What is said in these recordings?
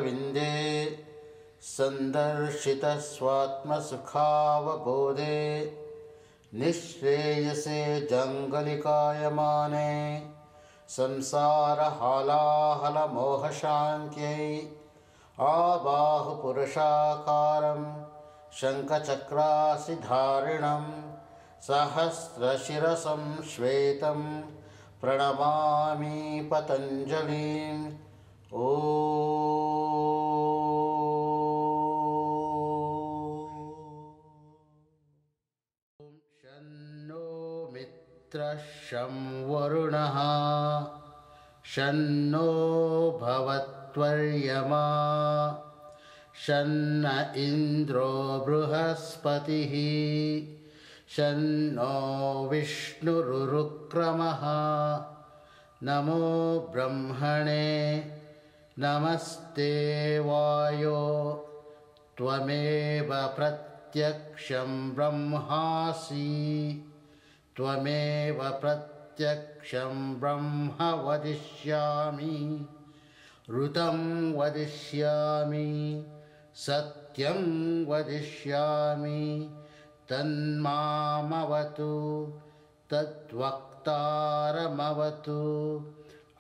पदारविन्दे सन्दर्शितस्वात्मसुखावबोधे निःश्रेयसे जङ्गलिकायमाने संसारहालाहलमोहशान्त्यै आबाहुपुरुषाकारं शङ्खचक्रासिधारिणं सहस्रशिरसं श्वेतं प्रणमामि पतञ्जलिम्। ॐ शन्नो मित्रः शं वरुणः शन्नो भवत्वर्यमा शन्न इन्द्रो बृहस्पतिः शन्नो विष्णुरुक्रमः। नमो ब्रह्मणे नमस्ते वायो त्वमेव प्रत्यक्षं ब्रह्मासि त्वमेव प्रत्यक्षं ब्रह्म वदिष्यामि ऋतं वदिष्यामि सत्यं वदिष्यामि तन्मामवतु तद्वक्तारमवतु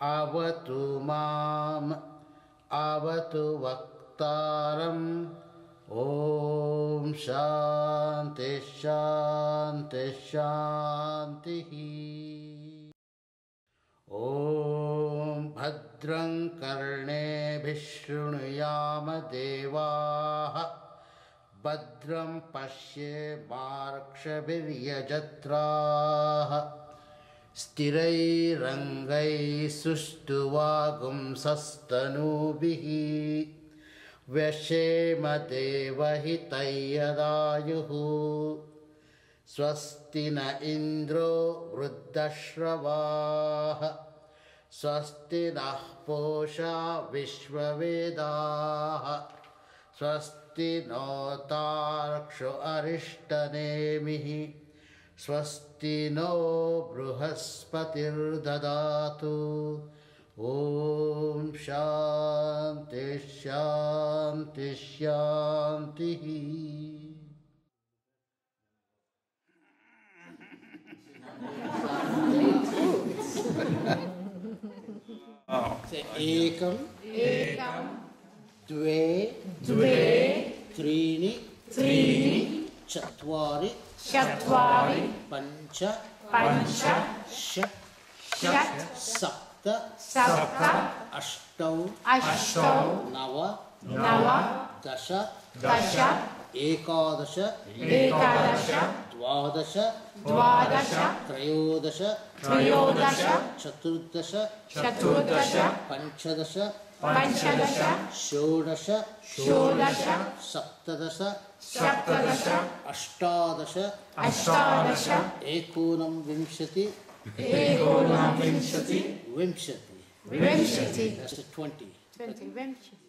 अवतु माम् अवतु वक्तारम्। ॐ शान्ति शान्ति शान्तिः। ॐ भद्रं कर्णेभिः शृणुयाम देवाः भद्रं पश्येमार्क्षभिर्यजत्राः स्थिरैरङ्गैः सुष्ठुवागुंसस्तनूभिः व्यशेम देवहितैयदायुः। स्वस्ति न इन्द्रो वृद्धश्रवाः स्वस्ति नः पूषा विश्ववेदाः स्वस्ति नो तार्क्ष्यो अरिष्टनेमिः स्वस्ति नो बृहस्पतिर्ददातु। ॐ शान्ति शान्ति शान्तिः। एकं द्वे त्रीणि चत्वारि पञ्च षट् सप्त अष्टौ नव दश एकादश द्वादश त्रयोदश चतुर्दश पञ्चदश षोडश सप्तदश अष्टादश एकोनविंशति विंशति 20